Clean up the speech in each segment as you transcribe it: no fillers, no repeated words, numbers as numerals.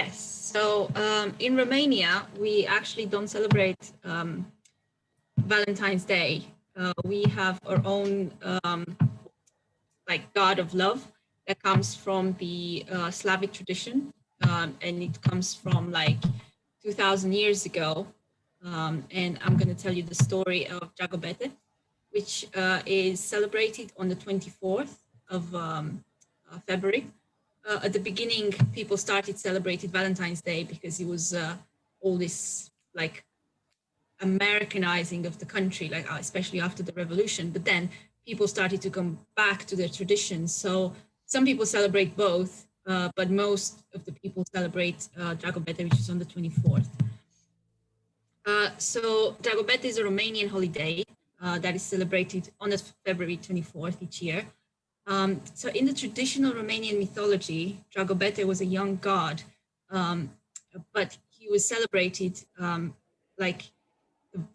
Yes. So in Romania, we actually don't celebrate Valentine's Day. We have our own like god of love that comes from the Slavic tradition, and it comes from like 2,000 years ago. And I'm going to tell you the story of Dragobete, which is celebrated on the 24th of February. At the beginning, people started celebrating Valentine's Day because it was all this like Americanizing of the country, like especially after the revolution. But then people started to come back to their traditions. So some people celebrate both, but most of the people celebrate Dragobete, which is on the 24th. So Dragobete is a Romanian holiday that is celebrated on the February 24th each year. So in the traditional Romanian mythology, Dragobete was a young god, but he was celebrated like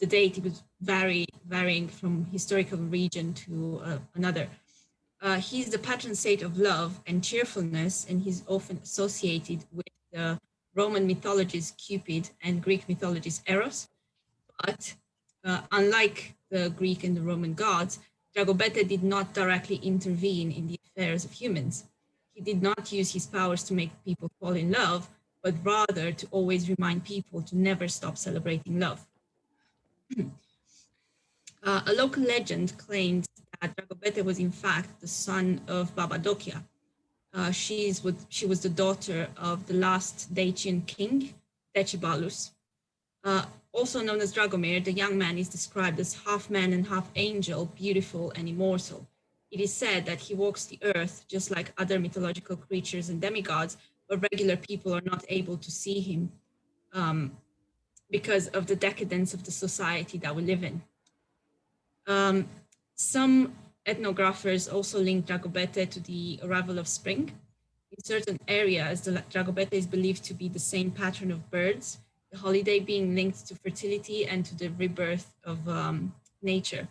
the deity was varying from historical region to another. He's the patron saint of love and cheerfulness, and he's often associated with the Roman mythologies Cupid and Greek mythologies Eros. But unlike the Greek and the Roman gods, Dragobete did not directly intervene in the affairs of humans. He did not use his powers to make people fall in love, but rather to always remind people to never stop celebrating love. A local legend claims that Dragobete was in fact the son of Babadokia. She was the daughter of the last Dacian king, Decebalus. Also known as Dragomir, the young man is described as half man and half angel, beautiful and immortal. It is said that he walks the earth just like other mythological creatures and demigods, but regular people are not able to see him because of the decadence of the society that we live in. Some ethnographers also link Dragobete to the arrival of spring. In certain areas, the Dragobete is believed to be the same pattern of birds, the holiday being linked to fertility and to the rebirth of nature.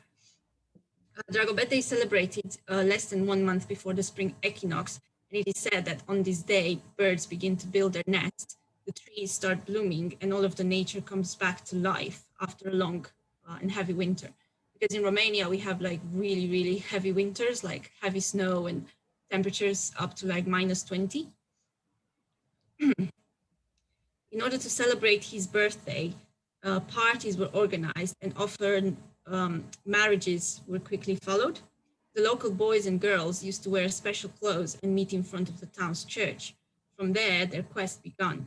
Dragobete is celebrated less than 1 month before the spring equinox, and it is said that on this day, birds begin to build their nests, the trees start blooming, and all of the nature comes back to life after a long and heavy winter. Because in Romania, we have like really, really heavy winters, like heavy snow and temperatures up to like -20. In order to celebrate his birthday, parties were organized and often marriages were quickly followed. The local boys and girls used to wear special clothes and meet in front of the town's church. From there, their quest began.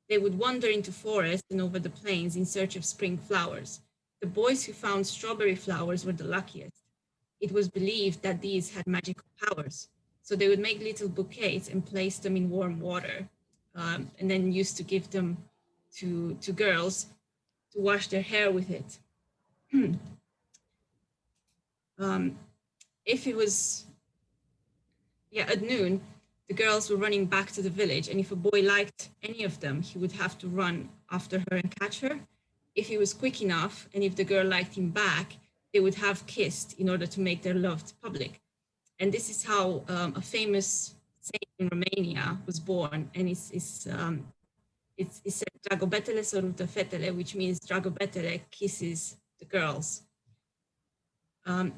They would wander into forests and over the plains in search of spring flowers. The boys who found strawberry flowers were the luckiest. It was believed that these had magical powers. So they would make little bouquets and place them in warm water, and then used to give them to girls to wash their hair with it. If it was at noon, the girls were running back to the village, and if a boy liked any of them, he would have to run after her and catch her. If he was quick enough, and if the girl liked him back, they would have kissed in order to make their love public. And this is how a famous saint in Romania was born, and it's said Dragobetele sărută fetele, which means Dragobetele kisses the girls.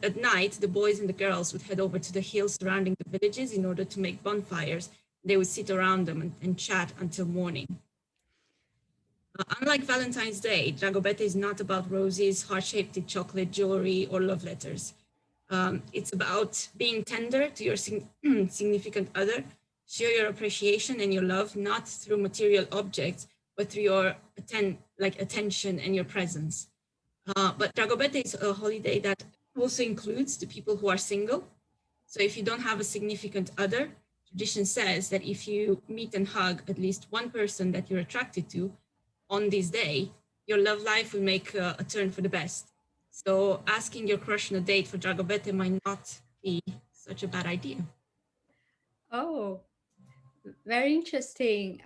At night, the boys and the girls would head over to the hills surrounding the villages in order to make bonfires. They would sit around them and chat until morning. Unlike Valentine's Day, Dragobete is not about roses, heart-shaped chocolate, jewelry, or love letters. It's about being tender to your significant other, show your appreciation and your love, not through material objects, but through your attention and your presence. But Dragobete is a holiday that also includes the people who are single. So if you don't have a significant other, tradition says that if you meet and hug at least one person that you're attracted to on this day, your love life will make a turn for the best. So asking your crush on a date for Dragobete might not be such a bad idea. Oh, very interesting,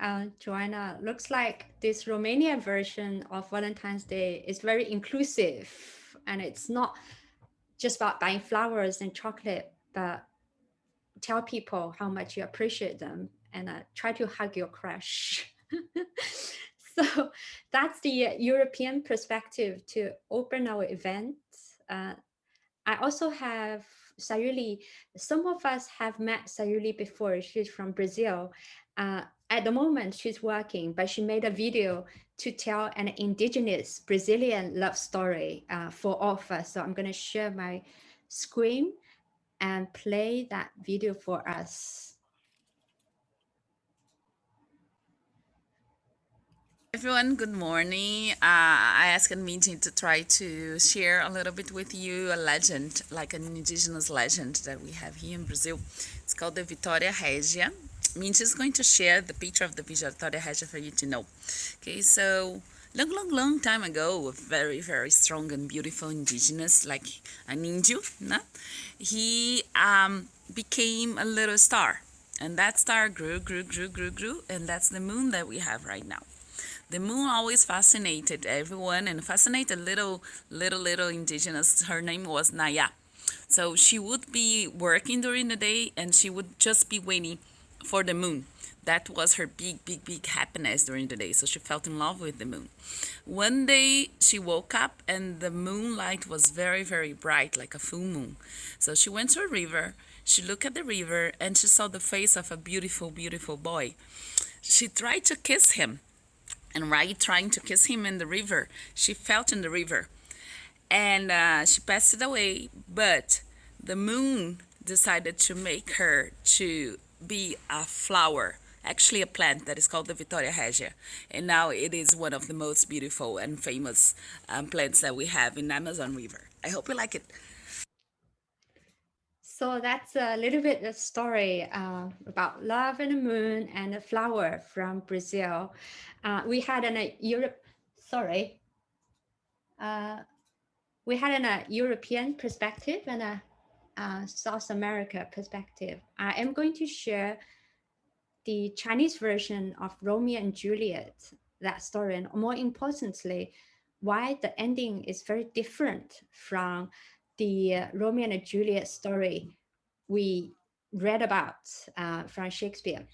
Joanna. Looks like this Romanian version of Valentine's Day is very inclusive, and it's not just about buying flowers and chocolate, but tell people how much you appreciate them and try to hug your crush. So that's the European perspective to open our event. Uh, I also have Sayuli. Some of us have met Sayuli before. She's from Brazil. At the moment, she's working, but she made a video to tell an indigenous Brazilian love story for all of us. So I'm going to share my screen and play that video for us. Everyone, good morning. I asked me to try to share a little bit with you a legend, like an indigenous legend that we have here in Brazil. It's called the Vitória Regia. Minty is going to share the picture of the Vitória Regia for you to know. Okay, so long time ago, a very, very strong and beautiful indigenous, like an Indio, no? He became a little star. And that star grew, and that's the moon that we have right now. The moon always fascinated everyone and fascinated little indigenous. Her name was Naya. So she would be working during the day and she would just be waiting for the moon. That was her big happiness during the day. So she felt in love with the moon. One day she woke up and the moonlight was very, very bright, like a full moon. So she went to a river. She looked at the river and she saw the face of a beautiful boy. She tried to kiss him, and right trying to kiss him in the river, she felt in the river, and she passed it away. But the moon decided to make her to be a flower, actually a plant that is called the Vitória Regia, and now it is one of the most beautiful and famous plants that we have in Amazon River. I hope you like it. So that's a little bit the story about love and the moon and a flower from Brazil. We had an Europe, sorry, uh, we had an European perspective and a South America perspective. I am going to share the Chinese version of Romeo and Juliet, that story, and more importantly, why the ending is very different from the Romeo and Juliet story we read about from Shakespeare.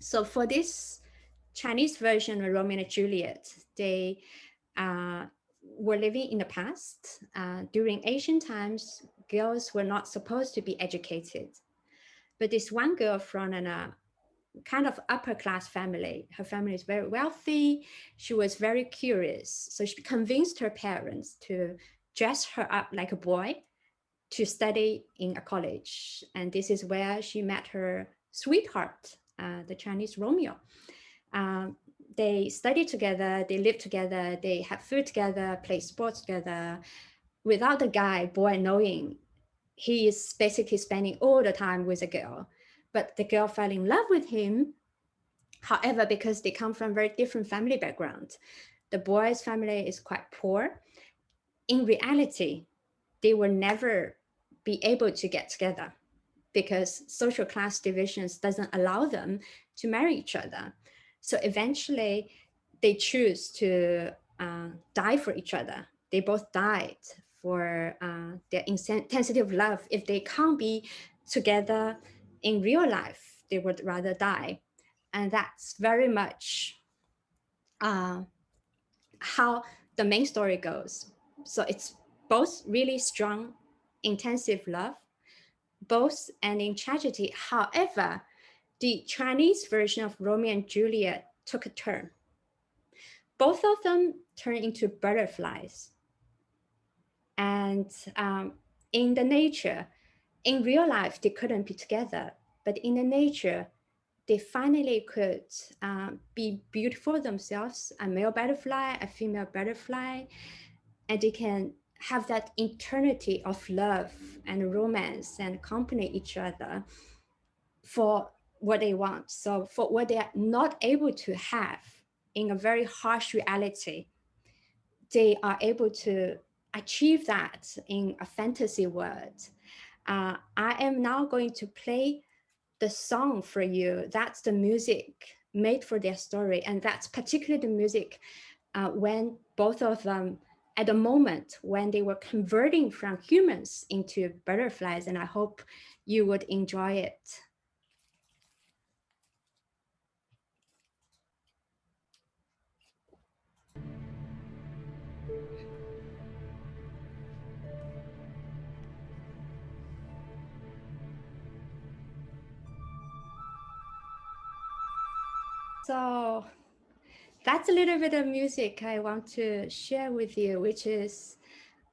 So for this Chinese version of Romeo and Juliet, they uh, were living in the past. During ancient times, girls were not supposed to be educated. But this one girl from a kind of upper class family, her family is very wealthy. She was very curious. So she convinced her parents to dress her up like a boy to study in a college. And this is where she met her sweetheart, the Chinese Romeo. Um, they studied together, they lived together, they had food together, played sports together, without the guy, boy, knowing he is basically spending all the time with a girl. But the girl fell in love with him. However, because they come from very different family backgrounds, the boy's family is quite poor. In reality, they will never be able to get together because social class divisions doesn't allow them to marry each other. So eventually they choose to die for each other. They both died for their intensity of love. If they can't be together in real life, they would rather die. And that's very much uh, how the main story goes. So it's both really strong, intensive love, both ending tragedy. However, the Chinese version of Romeo and Juliet took a turn. Both of them turned into butterflies. And in the nature, in real life, they couldn't be together. But in the nature, they finally could be beautiful themselves, a male butterfly, a female butterfly, and they can have that eternity of love and romance and accompany each other for what they want. So for what they are not able to have in a very harsh reality, they are able to achieve that in a fantasy world. I am now going to play the song for you. That's the music made for their story. And that's particularly the music when both of them, at the moment when they were converting from humans into butterflies. And I hope you would enjoy it. So that's a little bit of music I want to share with you, which is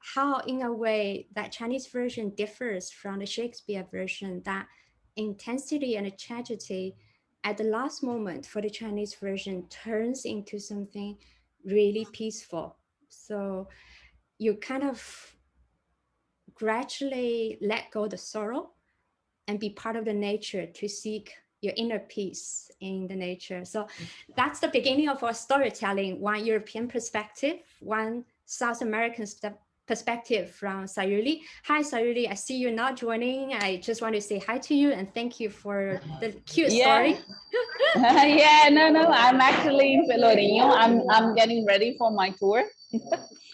how, in a way, that Chinese version differs from the Shakespeare version, that intensity and tragedy at the last moment for the Chinese version turns into something really peaceful. So you kind of gradually let go the sorrow and be part of the nature to seek your inner peace in the nature. So that's the beginning of our storytelling, one European perspective, one South American perspective from Sayuri. Hi, Sayuri, I see you now joining. I just want to say hi to you and thank you for the cute story. Yeah, no, I'm actually in Pelourinho. I'm getting ready for my tour.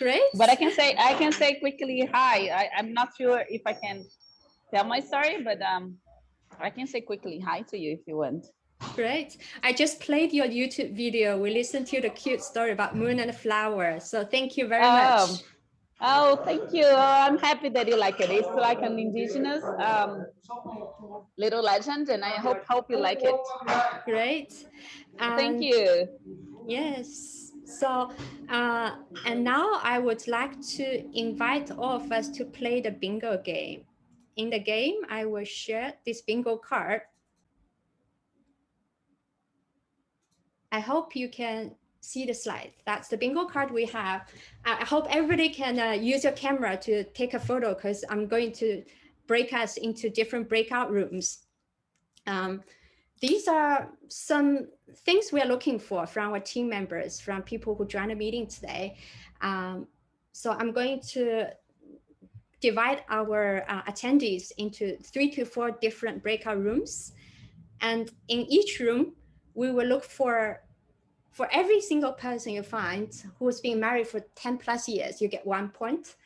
Great. But I can say quickly hi. I'm not sure if I can tell my story, but I can say quickly hi to you if you want. Great. I just played your YouTube video. We listened to the cute story about moon and flower. So thank you very much. Oh, thank you. I'm happy that you like it. It's like an indigenous little legend, and I hope you like it. Great. Thank you. Yes. So, and now I would like to invite all of us to play the bingo game. In the game, I will share this bingo card. I hope you can see the slide. That's the bingo card we have. I hope everybody can use your camera to take a photo because I'm going to break us into different breakout rooms. These are some things we're looking for from our team members, from people who join the meeting today. So I'm going to divide our attendees into 3 to 4 different breakout rooms. And in each room, we will look for every single person you find who's been married for 10 plus years, you get 1 point.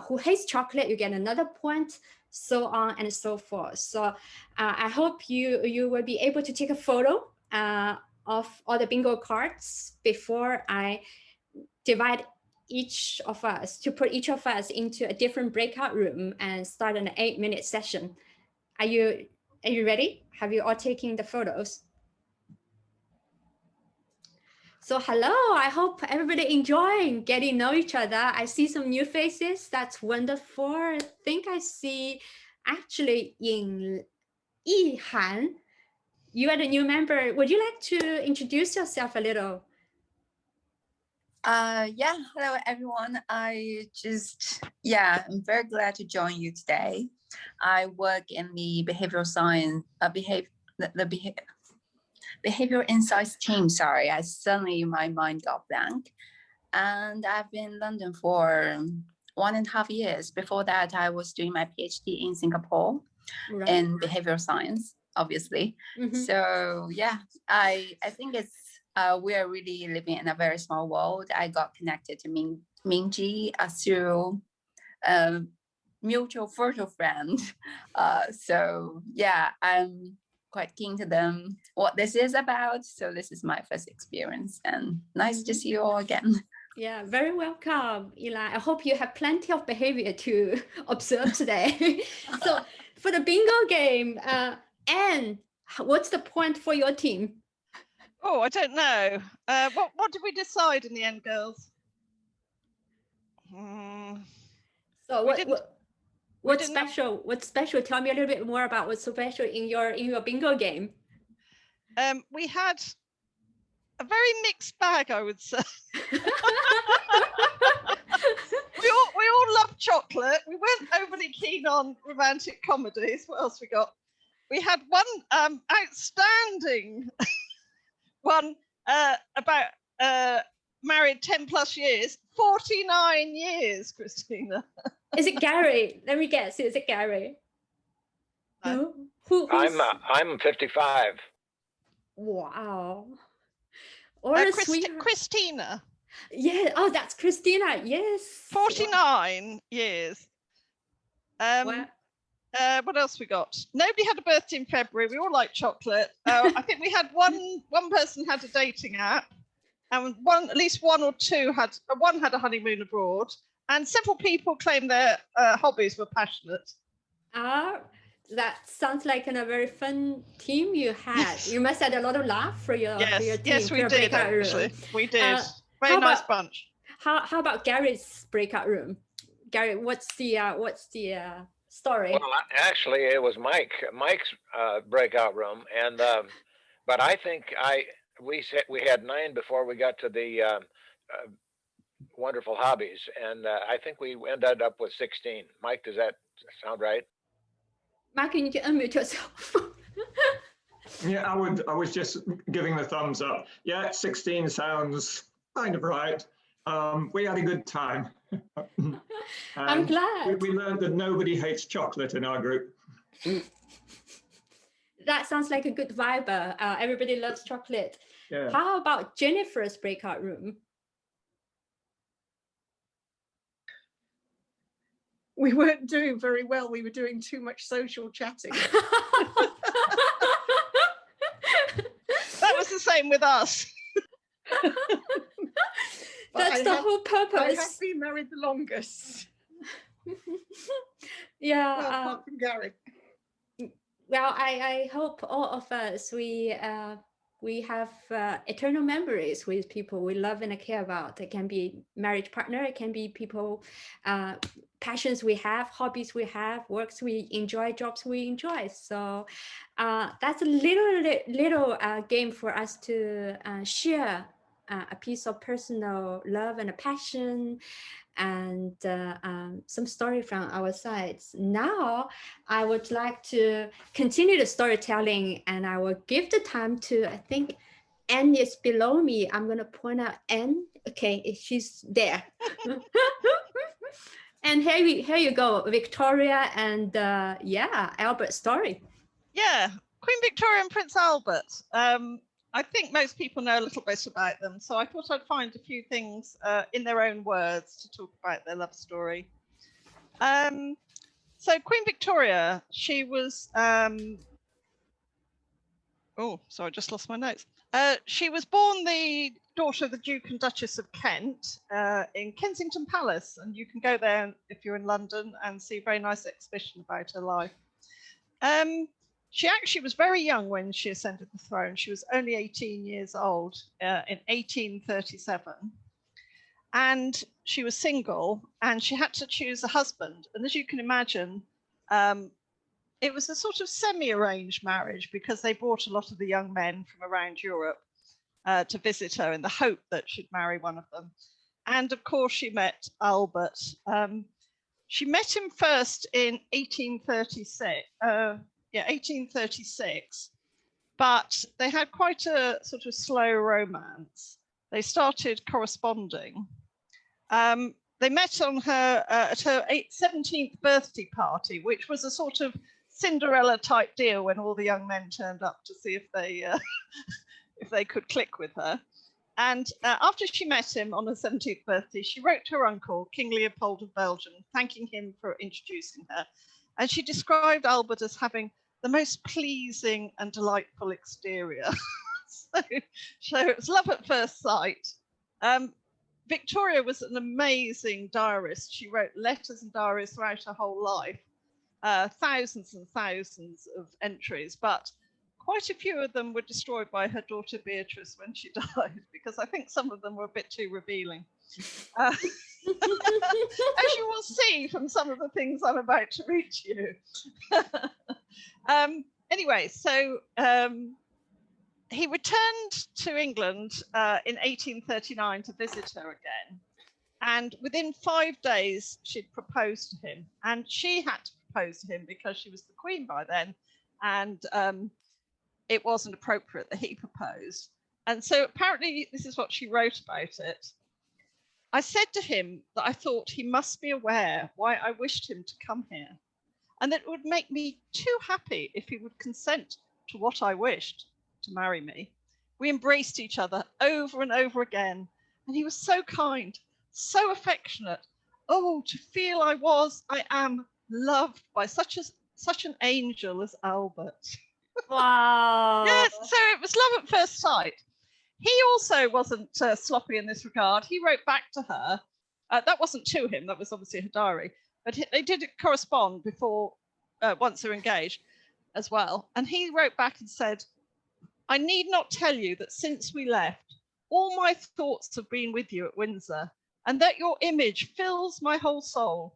Who hates chocolate, you get another point, so on and so forth. So I hope you will be able to take a photo of all the bingo cards before I divide each of us, to put each of us into a different breakout room and start an 8-minute session. Are you ready? Have you all taken the photos? So hello, I hope everybody enjoying getting to know each other. I see some new faces. That's wonderful. I think I see actually Yihan. You are the new member. Would you like to introduce yourself a little? Yeah, hello everyone. I'm very glad to join you today. I work in the behavioral science, behavioral insights team. Sorry, my mind got blank. And I've been in London for 1.5 years. Before that, I was doing my PhD in Singapore in behavioral science, obviously. So yeah, I think it's we are really living in a very small world. I got connected to Mingji through mutual photo friend. So yeah, I'm quite keen to them what this is about. So this is my first experience and nice to see you all again. Yeah, very welcome, Eli. I hope you have plenty of behavior to observe today. So for the bingo game, Anne, what's the point for your team? Oh, I don't know. What did we decide in the end, girls? So what's special? What's special? Tell me a little bit more about what's so special in your bingo game. We had a very mixed bag, I would say. we all love chocolate. We weren't overly keen on romantic comedies. What else we got? We had one outstanding one about married 10 plus years, 49 years, Christina. Is it Gary? Let me guess. Is it Gary? No. I'm 55. Wow. Christina. Yeah. Oh, that's Christina. Yes. 49 years. What else we got? Nobody had a birthday in February. We all like chocolate. I think we had one person had a dating app, and at least one or two had a honeymoon abroad, and several people claimed their hobbies were passionate. That sounds like a very fun team you had. You must have a lot of laugh for your team. Yes, for we your did breakout room. actually. We did. Very how nice about bunch. how about Gary's breakout room? Gary, what's the story? Well, actually, it was Mike's breakout room, and but I think we had 9 before we got to the wonderful hobbies, and I think we ended up with 16. Mike, does that sound right? Mark, you need to unmute yourself. Yeah, I was just giving the thumbs up. Yeah, 16 sounds kind of right. We had a good time. I'm glad. We learned that nobody hates chocolate in our group. That sounds like a good vibe. Everybody loves chocolate. Yeah. How about Jennifer's breakout room? We weren't doing very well. We were doing too much social chatting. That was the same with us. That's the whole purpose. I have been married the longest. Yeah. Well, apart from Gary. Well, I hope all of us we have eternal memories with people we love and care about. It can be marriage partner, it can be people, passions we have, hobbies we have, works we enjoy, jobs we enjoy. So that's a little game for us to share a piece of personal love and a passion, and some story from our sides. Now, I would like to continue the storytelling, and I will give the time to, I think, Anne is below me. I'm going to point out Anne. Okay, she's there. And here you go, Victoria and yeah, Albert's story. Yeah, Queen Victoria and Prince Albert. I think most people know a little bit about them, so I thought I'd find a few things in their own words to talk about their love story. So Queen Victoria, she was, oh, sorry, I just lost my notes. She was born the daughter of the Duke and Duchess of Kent in Kensington Palace, and you can go there if you're in London and see a very nice exhibition about her life. She actually was very young when she ascended the throne. She was only 18 years old in 1837. And she was single, and she had to choose a husband. And as you can imagine, it was a sort of semi-arranged marriage, because they brought a lot of the young men from around Europe to visit her in the hope that she'd marry one of them. And of course, she met Albert. She met him first in 1836, but they had quite a sort of slow romance. They started corresponding. They met on her at her 17th birthday party, which was a sort of Cinderella type deal, when all the young men turned up to see if they if they could click with her. And after she met him on her 17th birthday, she wrote to her uncle, King Leopold of Belgium, thanking him for introducing her. And she described Albert as having the most pleasing and delightful exterior. so it was love at first sight. Victoria was an amazing diarist. She wrote letters and diaries throughout her whole life, thousands and thousands of entries, but quite a few of them were destroyed by her daughter Beatrice when she died, because I think some of them were a bit too revealing. As you will see from some of the things I'm about to read to you. Anyway, so he returned to England in 1839 to visit her again. And within 5 days, she'd proposed to him. And she had to propose to him because she was the queen by then. And it wasn't appropriate that he proposed. And so apparently this is what she wrote about it. I said to him that I thought he must be aware why I wished him to come here, and that it would make me too happy if he would consent to what I wished, to marry me. We embraced each other over and over again, and he was so kind, so affectionate. Oh, to feel I am loved by such an angel as Albert. Wow. Yes, so it was love at first sight. He also wasn't sloppy in this regard. He wrote back to her. That wasn't to him, that was obviously her diary, but they did correspond before once they're engaged as well. And he wrote back and said, "I need not tell you that since we left, all my thoughts have been with you at Windsor, and that your image fills my whole soul.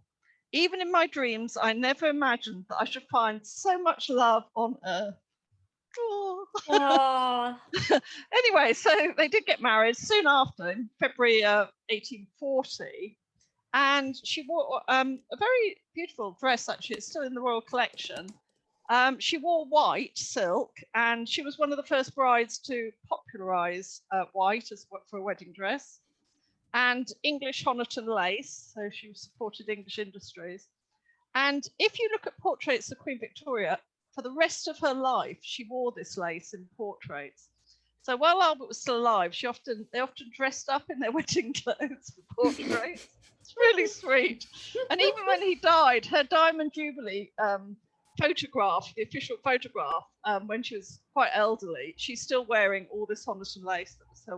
Even in my dreams, I never imagined that I should find so much love on earth." Oh, Anyway, so they did get married soon after, in February 1840. And she wore a very beautiful dress, actually. It's still in the royal collection. She wore white silk, and she was one of the first brides to popularize white as for a wedding dress, and English Honiton lace. So she supported English industries. And if you look at portraits of Queen Victoria, for the rest of her life, she wore this lace in portraits. So while Albert was still alive, they often dressed up in their wedding clothes for portraits. It's really sweet. And even when he died, her Diamond Jubilee photograph, the official photograph, when she was quite elderly, she's still wearing all this Honiton lace that was her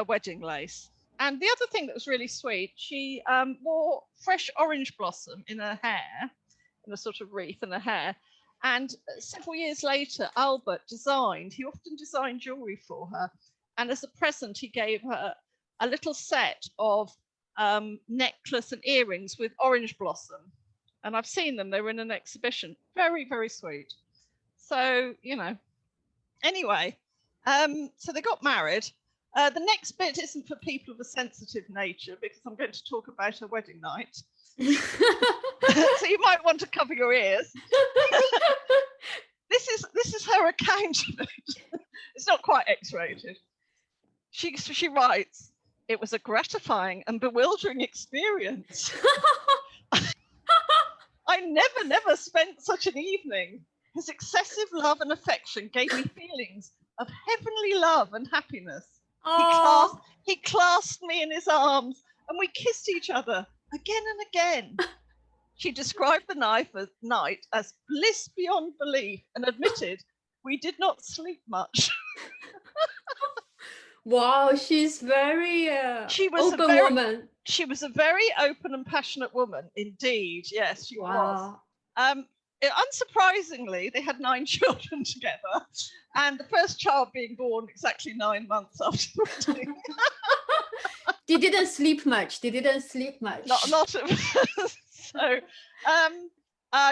wedding lace. And the other thing that was really sweet, she wore fresh orange blossom in her hair, in a sort of wreath in her hair. And several years later, Albert he often designed jewelry for her. And as a present, he gave her a little set of necklace and earrings with orange blossom. And I've seen them, they were in an exhibition. Very, very sweet. So, anyway, so they got married. The next bit isn't for people of a sensitive nature, because I'm going to talk about her wedding night. So you might want to cover your ears. This is her account of it. It's not quite X-rated. She writes, "It was a gratifying and bewildering experience. I never spent such an evening. His excessive love and affection gave me feelings of heavenly love and happiness. He clasped me in his arms, and we kissed each other again and again." She described the night as bliss beyond belief and admitted, "We did not sleep much." wow, she's very open woman. She was a very open and passionate woman indeed. Yes, she was. Unsurprisingly, they had 9 children together, and the first child being born exactly 9 months after the wedding. They didn't sleep much. Not so.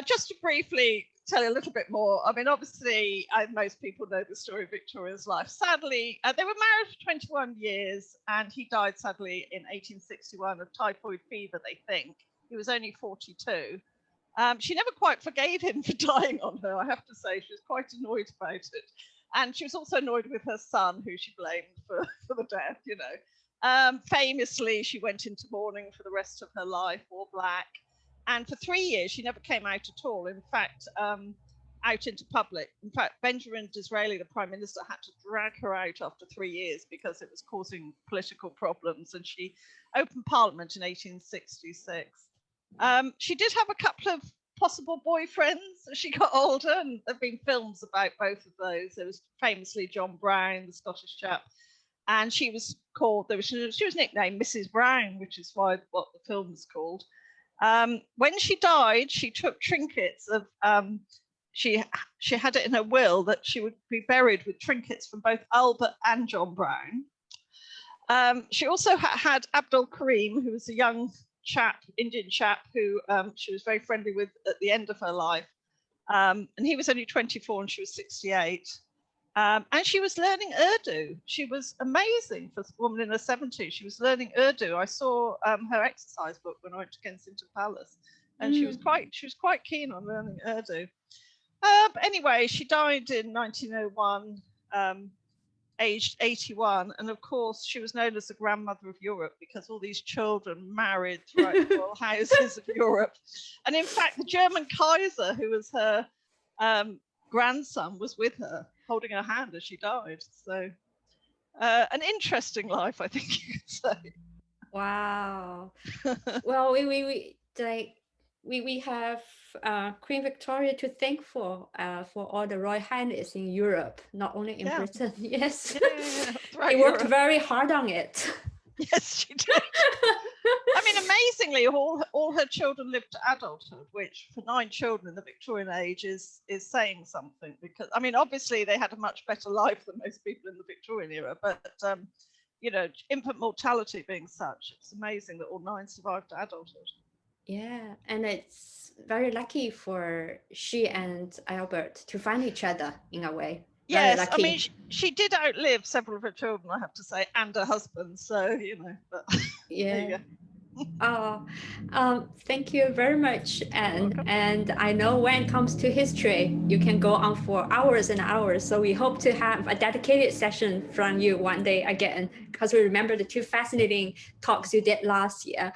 Just to briefly tell you a little bit more. I mean, obviously, most people know the story of Victoria's life. Sadly, they were married for 21 years, and he died sadly in 1861 of typhoid fever, they think. He was only 42. She never quite forgave him for dying on her, I have to say. She was quite annoyed about it. And she was also annoyed with her son, who she blamed for the death, Famously, she went into mourning for the rest of her life, wore black. And for 3 years, she never came out at all. In fact, out into public. In fact, Benjamin Disraeli, the Prime Minister, had to drag her out after 3 years because it was causing political problems. And she opened Parliament in 1866. She did have a couple of possible boyfriends as she got older, and there have been films about both of those. There was famously John Brown, the Scottish chap, and she was nicknamed Mrs. Brown, which is what the film was called. When she died, she took trinkets of she had it in her will that she would be buried with trinkets from both Albert and John Brown. She also had Abdul Karim, who was a young Indian chap who she was very friendly with at the end of her life. And he was only 24 and she was 68. And she was learning Urdu. She was amazing for a woman in her 70s. She was learning Urdu. I saw her exercise book when I went to Kensington Palace, and she was quite keen on learning Urdu. But anyway, she died in 1901, aged 81, and of course she was known as the grandmother of Europe because all these children married throughout the royal houses of Europe. And in fact, the German Kaiser, who was her grandson, was with her, holding her hand as she died. So an interesting life, I think you could say. Wow. Well, we have Queen Victoria to thank for all the Royal Highness in Europe, not only in Britain. Yes, yeah. They worked very hard on it. Yes, she did. I mean, amazingly, all her children lived to adulthood, which for 9 children in the Victorian age is saying something. Because I mean, obviously they had a much better life than most people in the Victorian era, but you know, infant mortality being such, it's amazing that all 9 survived to adulthood. Yeah, and it's very lucky for she and Albert to find each other in a way. Very Yes, lucky. I mean, she did outlive several of her children, I have to say, and her husband. So, you know, but yeah. there you go. Thank you very much, Anne. And I know when it comes to history, you can go on for hours and hours. So we hope to have a dedicated session from you one day again, because we remember the 2 fascinating talks you did last year.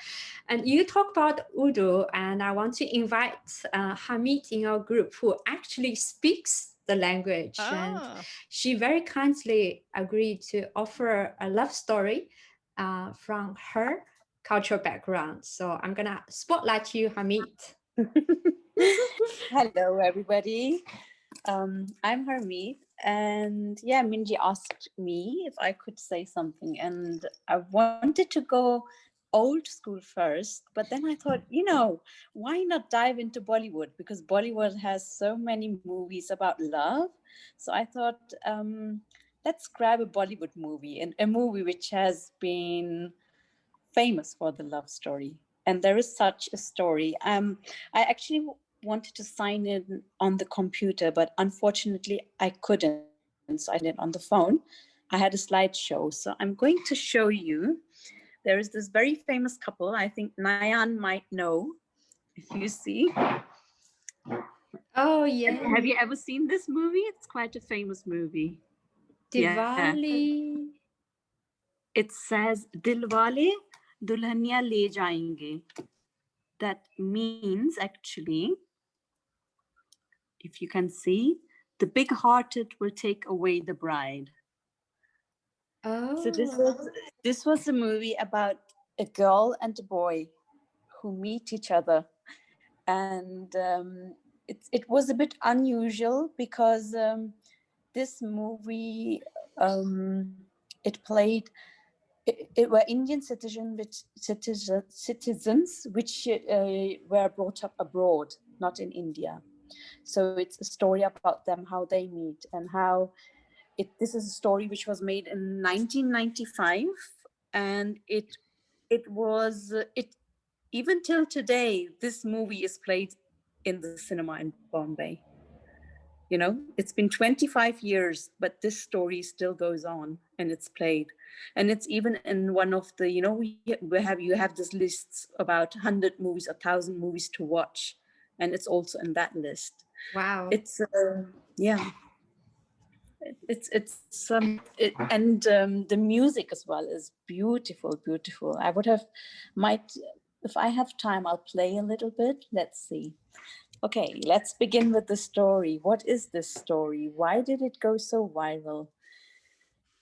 And you talked about Urdu, and I want to invite Hamid in our group, who actually speaks the language. And she very kindly agreed to offer a love story from her cultural background. So I'm gonna spotlight you, Hamid. Hello, everybody. I'm Harmeet, and yeah, Minji asked me if I could say something, and I wanted to go old school first, but then I thought, you know, why not dive into Bollywood? Because Bollywood has so many movies about love. So I thought, let's grab a Bollywood movie, and a movie which has been famous for the love story. And there is such a story. I actually wanted to sign in on the computer, but unfortunately I couldn't. So I did it on the phone. I had a slideshow. So I'm going to show you. There is this very famous couple. I think Nayan might know, if you see. Oh, yeah. Have you ever seen this movie? It's quite a famous movie. Diwali. Yeah. It says Dilwale Dulhania Le Jayenge. That means actually, if you can see, the big-hearted will take away the bride. Oh. So this was a movie about a girl and a boy who meet each other, and it was a bit unusual because this movie it played. It were Indian citizens which were brought up abroad, not in India. So it's a story about them, how they meet, and how this is a story which was made in 1995, and it even till today, this movie is played in the cinema in Bombay. You know, it's been 25 years, but this story still goes on and it's played. And it's even in one of the, you know, you have this lists about 100 movies, 1,000 movies to watch. And it's also in that list. Wow. It's, yeah. The music as well is beautiful, beautiful. If I have time, I'll play a little bit. Let's see. Okay, let's begin with the story. What is this story? Why did it go so viral?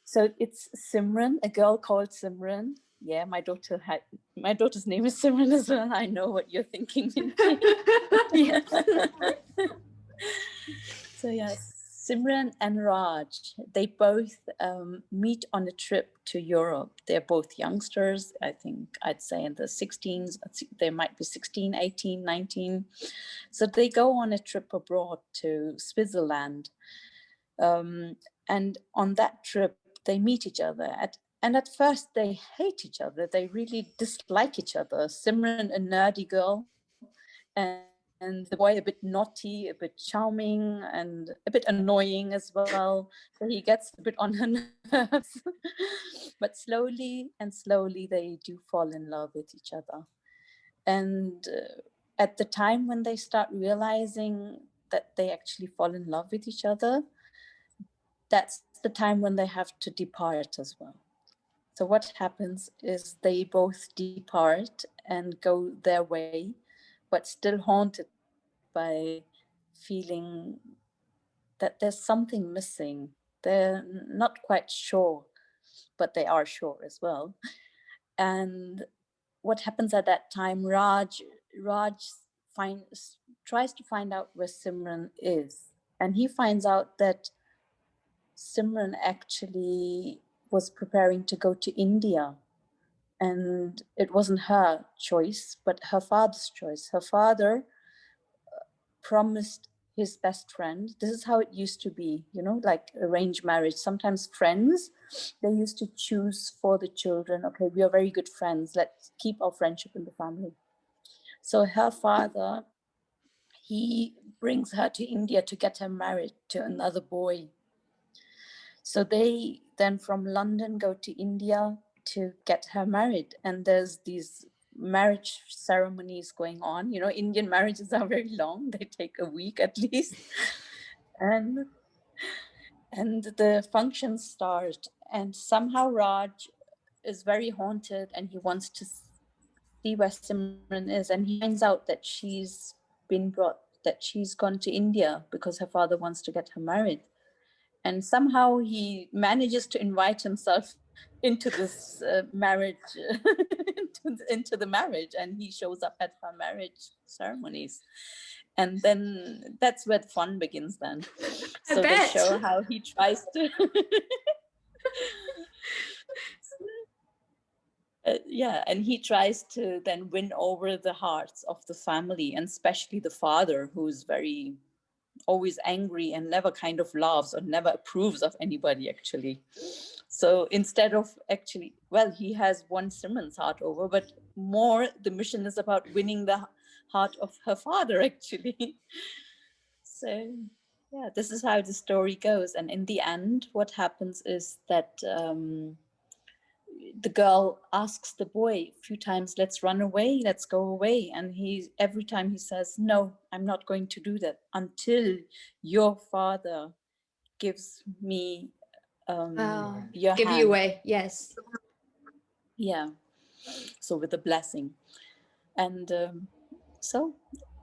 So it's Simran, a girl called Simran. Yeah, my daughter's name is Simran as well. I know what you're thinking. Yeah. So yes, Simran and Raj, they both meet on a trip to Europe. They're both youngsters, I think I'd say in the 16s. They might be 16, 18, 19. So they go on a trip abroad to Switzerland. And on that trip, they meet each other. And at first, they hate each other. They really dislike each other. Simran, a nerdy girl, and the boy a bit naughty, a bit charming, and a bit annoying as well. So he gets a bit on her nerves. But slowly and slowly, they do fall in love with each other. And at the time when they start realizing that they actually fall in love with each other, that's the time when they have to depart as well. So what happens is they both depart and go their way, but still haunted by feeling that there's something missing. They're not quite sure, but they are sure as well. And what happens at that time, Raj tries to find out where Simran is. And he finds out that Simran actually was preparing to go to India. and it wasn't her choice, but her father's choice. Her father promised his best friend. This is how it used to be, you know, like arranged marriage. Sometimes friends, they used to choose for the children, okay, we are very good friends, let's keep our friendship in the family. So her father, he brings her to India to get her married to another boy. So they then from London go to India to get her married. And there's these marriage ceremonies going on. You know, Indian marriages are very long. They take a week at least. and the functions start. And somehow Raj is very haunted and he wants to see where Simran is. And he finds out that she's gone to India because her father wants to get her married. And somehow he manages to invite himself into this marriage, into the marriage, and he shows up at her marriage ceremonies. And then that's where the fun begins then. So they show how he tries to yeah, and he tries to then win over the hearts of the family, and especially the father, who's very always angry and never kind of laughs or never approves of anybody actually. So instead of actually, well, he has won Simran's heart over, but more the mission is about winning the heart of her father actually. So yeah, this is how the story goes. And in the end, what happens is that the girl asks the boy a few times, let's run away, let's go away. And every time he says, no, I'm not going to do that until your father gives me your give hand. you away, yes. Yeah, so with a blessing. And so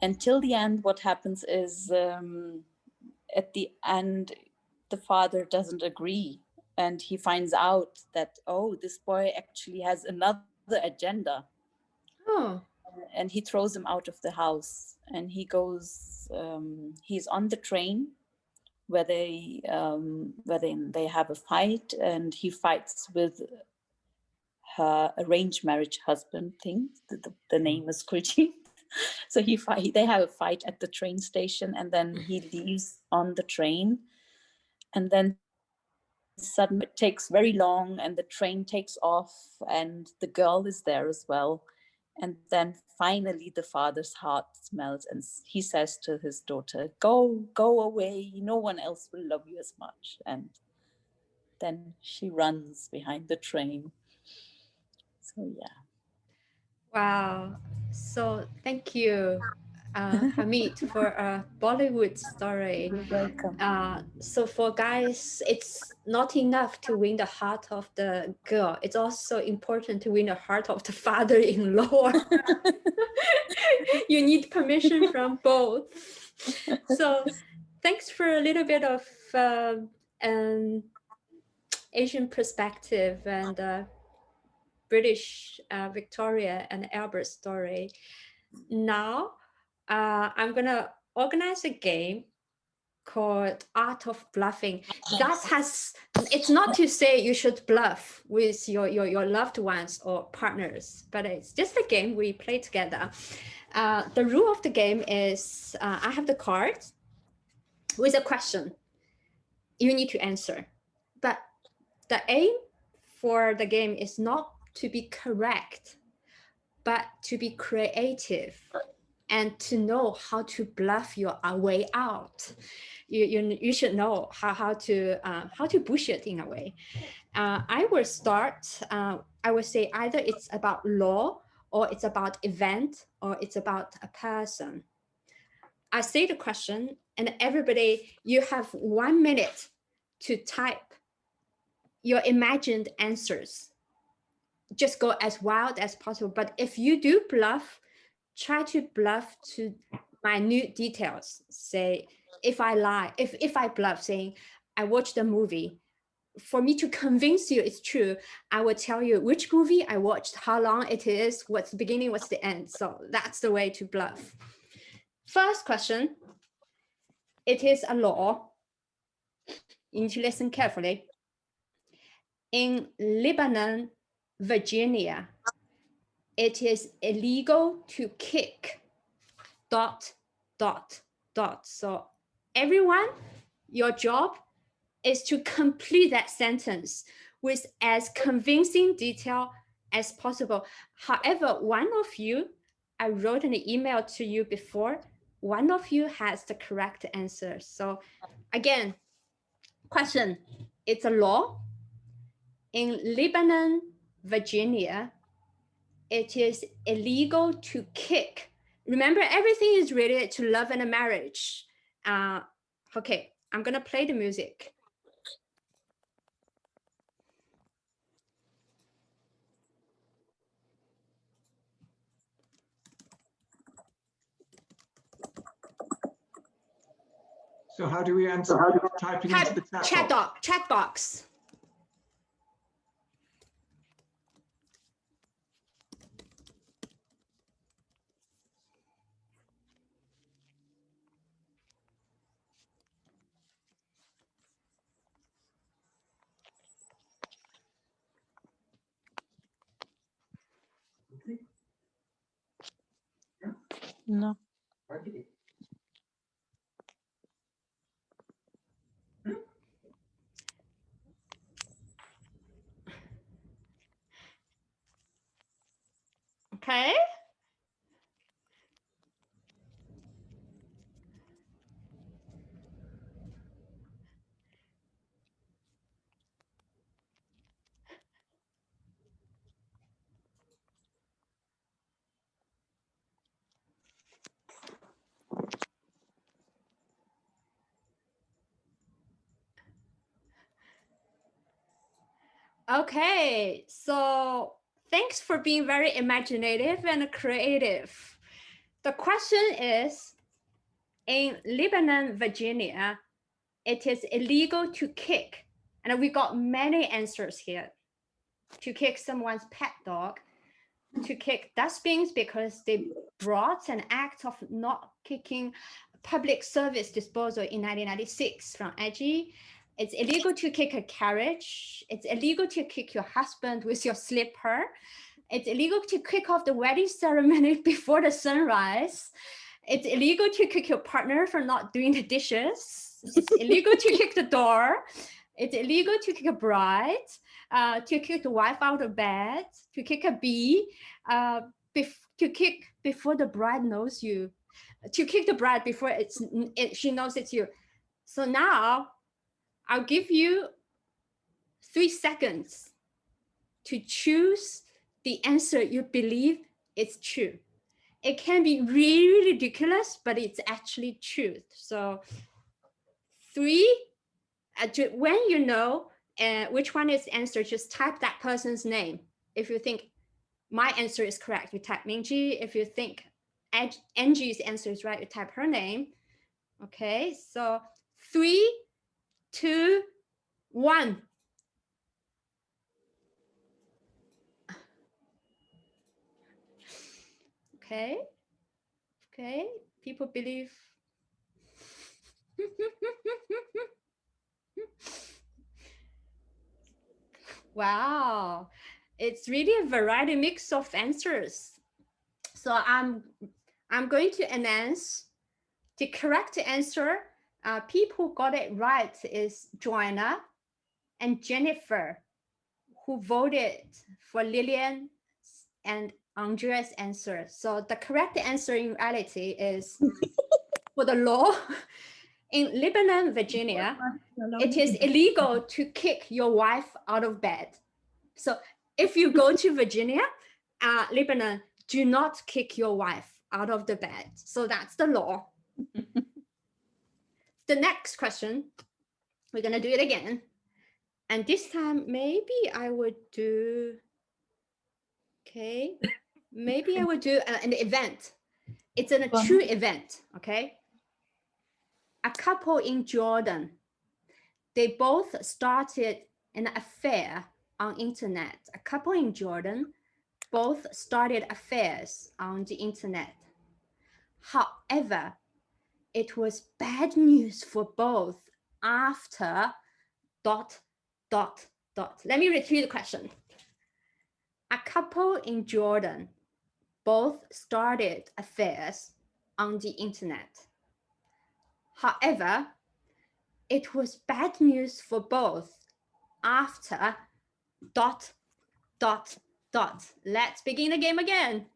until the end, what happens is at the end, the father doesn't agree. And he finds out that, oh, this boy actually has another agenda. Oh. And he throws him out of the house. And he goes, he's on the train where they have a fight, and he fights with her arranged marriage husband thing. The name is Kulji. So they have a fight at the train station, and then he leaves on the train. And then suddenly it takes very long, and the train takes off, and the girl is there as well. And then finally the father's heart melts, and he says to his daughter, go away, no one else will love you as much. And then she runs behind the train. So yeah. Wow. So thank you, Hamid, for a Bollywood story. You're welcome. So for guys, it's not enough to win the heart of the girl. It's also important to win the heart of the father-in-law. You need permission from both. So thanks for a little bit of Asian perspective and British Victoria and Albert story. Now, I'm gonna organize a game called Art of Bluffing. It's not to say you should bluff with your loved ones or partners, but it's just a game we play together. The rule of the game is I have the cards with a question. You need to answer. But the aim for the game is not to be correct, but to be creative and to know how to bluff your way out. You should know how to bullshit in a way. I will start. I will say either it's about law, or it's about event, or it's about a person. I say the question, and everybody, you have 1 minute to type your imagined answers. Just go as wild as possible. But if you do bluff, try to bluff to minute details. Say, if I lie, if I bluff saying, I watched the movie, for me to convince you it's true, I will tell you which movie I watched, how long it is, what's the beginning, what's the end. So that's the way to bluff. First question, it is a law. You need to listen carefully. In Lebanon, Virginia, it is illegal to kick ... So everyone, your job is to complete that sentence with as convincing detail as possible. However, one of you, I wrote an email to you before, one of you has the correct answer. So again, question, it's a law. In Lebanon, Virginia, it is illegal to kick. Remember, everything is related to love and marriage. Okay, I'm gonna play the music. So how do we answer? Typing into the Chat box. No. Okay. Okay, so thanks for being very imaginative and creative. The question is, in Lebanon, Virginia, it is illegal to kick, and we got many answers here. To kick someone's pet dog, to kick dustbins because they brought an act of not kicking public service disposal in 1996 from AG. It's illegal to kick a carriage. It's illegal to kick your husband with your slipper. It's illegal to kick off the wedding ceremony before the sunrise. It's illegal to kick your partner for not doing the dishes. It's illegal to kick the door. It's illegal to kick a bride, to kick the wife out of bed, to kick a bee, to kick before the bride knows you, to kick the bride before she knows it's you. So now I'll give you 3 seconds to choose the answer you believe is true. It can be really ridiculous, but it's actually truth. So 3, when you know which one is the answer, just type that person's name. If you think my answer is correct, you type Mingji. If you think Angie's answer is right, you type her name. Okay, so 3, 2, 1. Okay, people believe. Wow, it's really a variety mix of answers. So I'm going to announce the correct answer. People who got it right is Joanna and Jennifer, who voted for Lillian and Andrea's answer. So the correct answer in reality is for the law. In Lebanon, Virginia, it is illegal to kick your wife out of bed. So if you go to Virginia, Lebanon, do not kick your wife out of the bed. So that's the law. The next question, we're going to do it again. And this time, maybe I would do, okay, maybe I would do an event. It's a true event, okay? A couple in Jordan, they both started an affair on internet. A couple in Jordan both started affairs on the internet. However, it was bad news for both after ... Let me repeat the question. A couple in Jordan both started affairs on the internet. However, it was bad news for both after ... Let's begin the game again.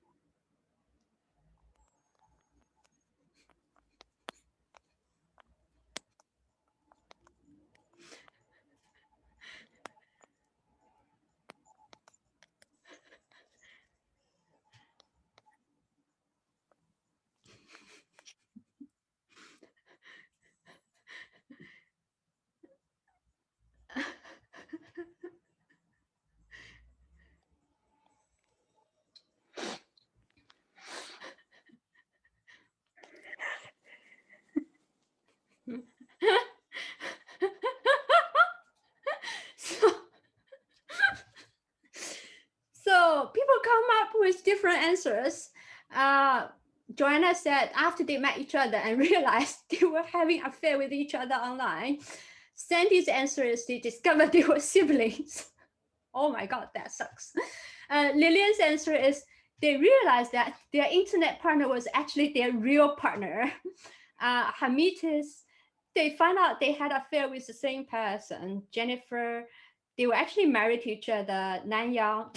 so, so people come up with different answers. Joanna said after they met each other and realized they were having an affair with each other online. Sandy's answer is they discovered they were siblings. Oh my God, that sucks. Lillian's answer is they realized that their internet partner was actually their real partner. Hamid's, they found out they had an affair with the same person. Jennifer, they were actually married to each other. Nanyang,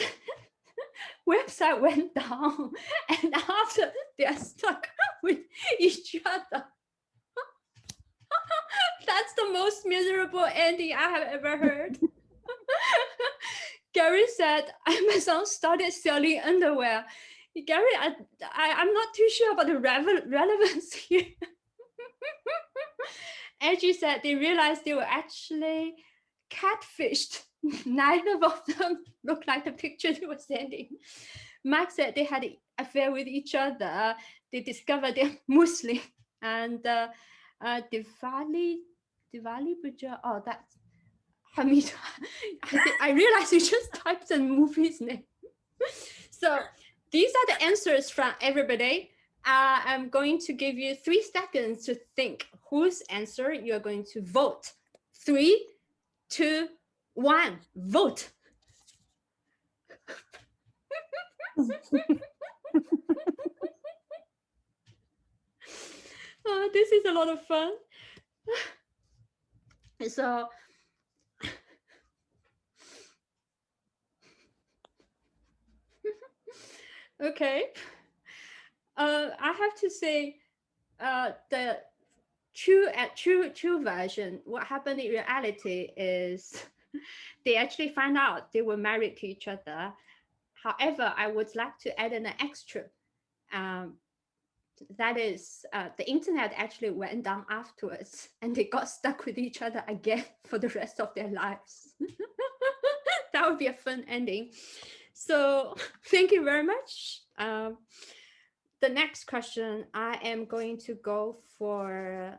website went down, and after they are stuck with each other. That's the most miserable ending I have ever heard. Gary said, Amazon started selling underwear. Gary, I'm not too sure about the relevance here. Angie said they realized they were actually catfished. Neither of them looked like the picture they were sending. Mike said they had an affair with each other. They discovered they're Muslim. And Diwali Puja, oh, that's Hamid. I realized you just typed the movie's name. So these are the answers from everybody. I'm going to give you 3 seconds to think whose answer you're going to vote. 3, 2, 1, vote. Oh, this is a lot of fun. So okay. I have to say the true version, what happened in reality is they actually found out they were married to each other. However, I would like to add an extra. That is, the internet actually went down afterwards and they got stuck with each other again for the rest of their lives. That would be a fun ending. So thank you very much. The next question, I am going to go for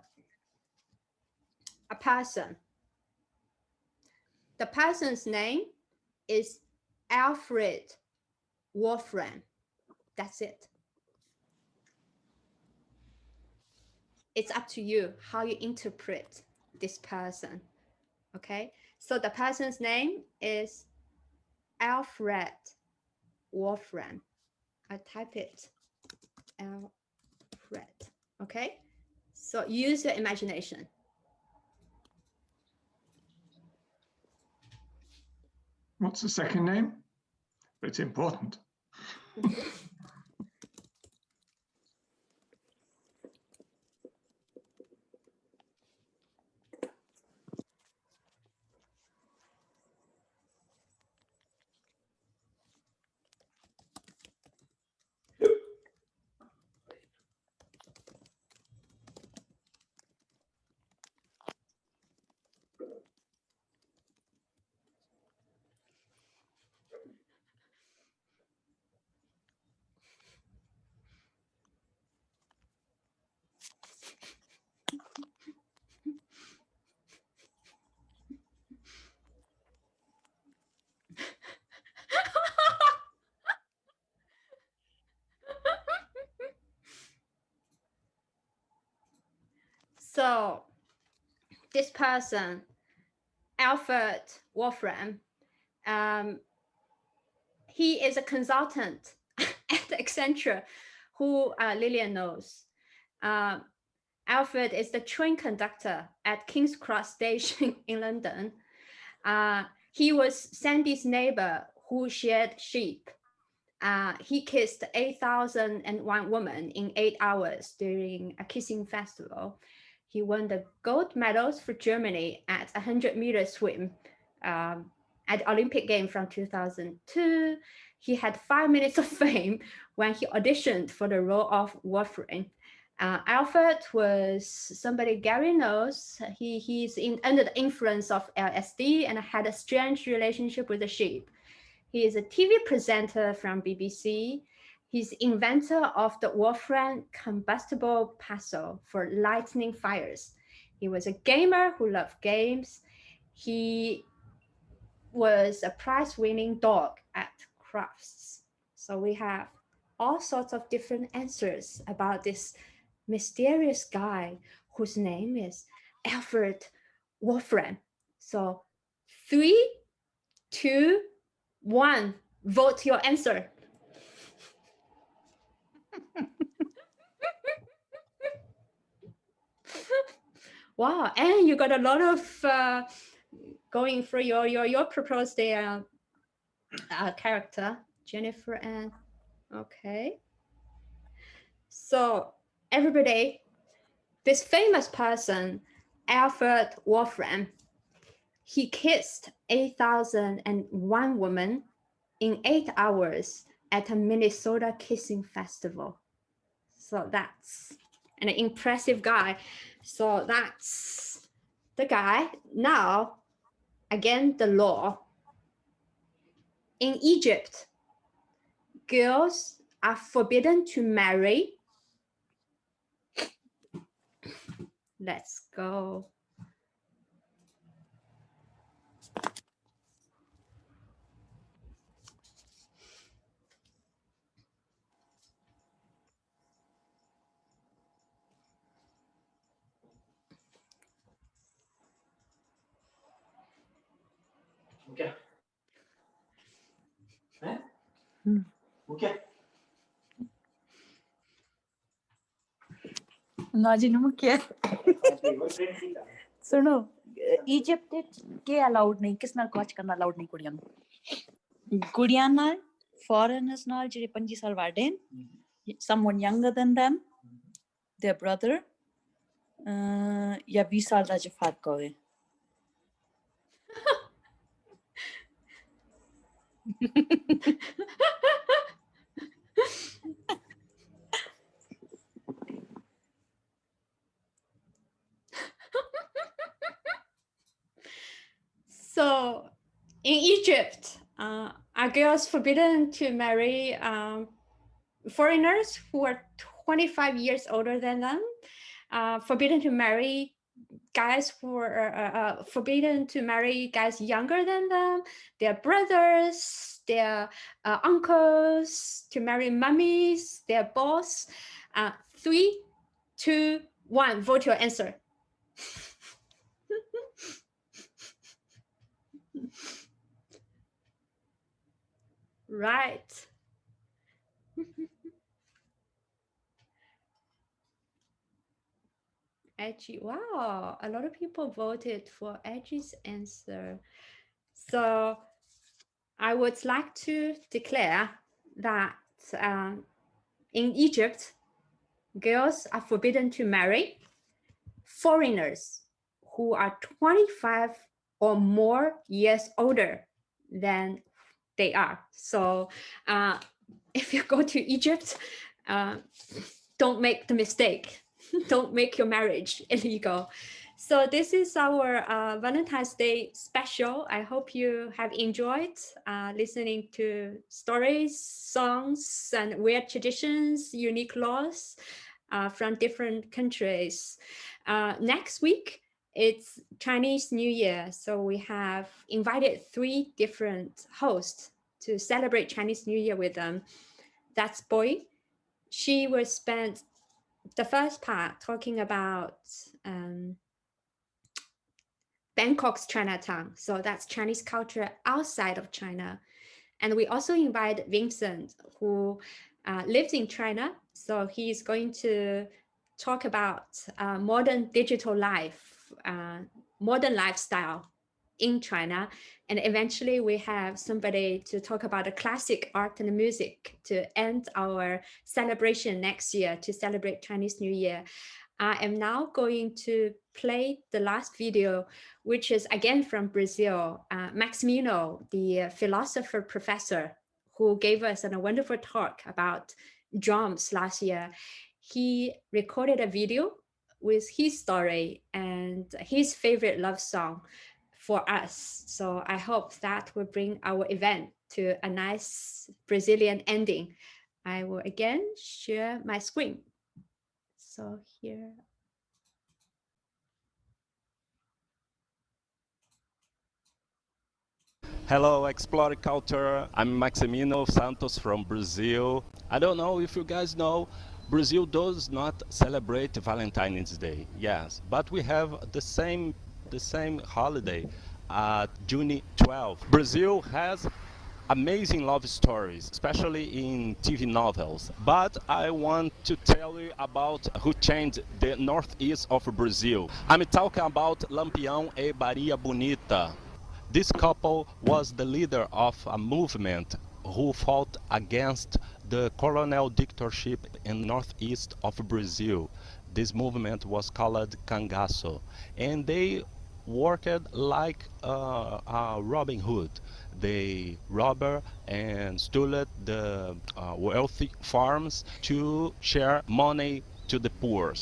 a person. The person's name is Alfred Wolfram. That's it. It's up to you how you interpret this person. Okay, so the person's name is Alfred Wolfram. I type it, Alfred. Okay, so use your imagination. What's the second name? It's important. So this person, Alfred Wolfram, he is a consultant at Accenture, who Lillian knows. Alfred is the train conductor at King's Cross Station in London. He was Sandy's neighbor who shared sheep. He kissed 8,001 women in 8 hours during a kissing festival. He won the gold medals for Germany at 100-meter swim at Olympic Games from 2002. He had 5 minutes of fame when he auditioned for the role of Wolfram. Alfred was somebody Gary knows. He's under the influence of LSD and had a strange relationship with the sheep. He is a TV presenter from BBC. He's inventor of the Wolfram combustible paddle for lightning fires. He was a gamer who loved games. He was a prize-winning dog at crafts. So we have all sorts of different answers about this mysterious guy whose name is Alfred Wolfram. So 3, 2, 1, vote your answer. Wow, and you got a lot of going for your proposed character, Jennifer Ann. Okay. So everybody, this famous person, Alfred Wolfram, he kissed 8,001 women in 8 hours at a Minnesota kissing festival. So that's an impressive guy. So that's the guy. Now, again, the law. In Egypt, girls are forbidden to marry. Let's go. Okay. Okay. नाजिन क्या सुनो Egypt के allowed नहीं किस नाल कॉच करना allowed नहीं कुड़ियां नाल foreigners नाल जेरे 25 साल वाडे someone younger than them their brother या 20 साल दा च फर्क होवे So in Egypt, are girls forbidden to marry foreigners who are 25 years older than them? Forbidden to marry guys who are forbidden to marry guys younger than them, their brothers, their uncles, to marry mummies, their boss. 3, 2, 1, vote your answer. Right. Edgy. Wow, a lot of people voted for Edgy's answer. So I would like to declare that in Egypt, girls are forbidden to marry foreigners who are 25 or more years older than they are. So if you go to Egypt, don't make the mistake. Don't make your marriage illegal. So this is our Valentine's Day special. I hope you have enjoyed listening to stories, songs, and weird traditions, unique laws from different countries. Next week, it's Chinese New Year. So we have invited 3 different hosts to celebrate Chinese New Year with them. That's Boy. She will spend the first part talking about Bangkok's Chinatown. So that's Chinese culture outside of China. And we also invite Vincent, who lives in China. So he's going to talk about modern digital life, modern lifestyle in China. And eventually we have somebody to talk about the classic art and music to end our celebration next year, to celebrate Chinese New Year. I am now going to play the last video, which is again from Brazil. Maximino, the philosopher professor who gave us a wonderful talk about drums last year. He recorded a video with his story and his favorite love song for us. So I hope that will bring our event to a nice Brazilian ending. I will again share my screen. So here. Hello, Explore Culture. I'm Maximino Santos from Brazil. I don't know if you guys know, Brazil does not celebrate Valentine's Day. Yes, but we have the same holiday, June 12. Brazil has amazing love stories, especially in TV novels. But I want to tell you about who changed the northeast of Brazil. I'm talking about Lampião e Maria Bonita. This couple was the leader of a movement who fought against the colonial dictatorship in northeast of Brazil. This movement was called Cangaço, and they worked like Robin Hood. They robbed and stole the wealthy farms to share money to the poor.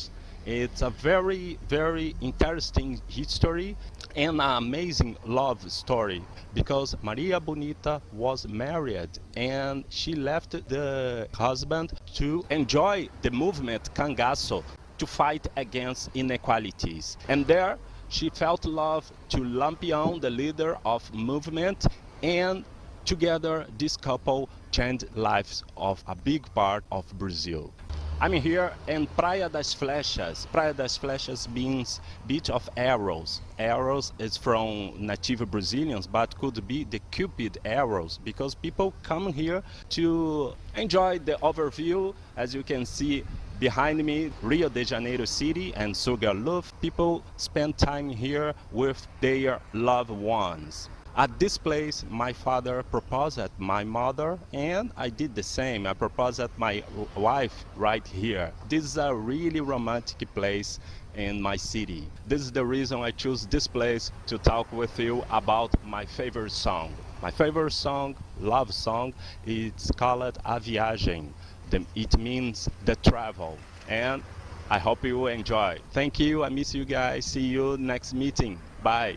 It's a very, very interesting history and an amazing love story because Maria Bonita was married and she left the husband to enjoy the movement Cangaço to fight against inequalities. And there she felt love to Lampião, the leader of movement, and together this couple changed lives of a big part of Brazil. I'm here in Praia das Flechas. Praia das Flechas means beach of arrows. Arrows is from native Brazilians, but could be the Cupid arrows because people come here to enjoy the overview. As you can see behind me, Rio de Janeiro city and Sugarloaf. People spend time here with their loved ones. At this place, my father proposed at my mother, and I did the same. I proposed at my wife right here. This is a really romantic place in my city. This is the reason I choose this place to talk with you about my favorite song. My favorite song, love song, it's called A Viagem. It means the travel, and I hope you enjoy. Thank you. I miss you guys. See you next meeting. Bye.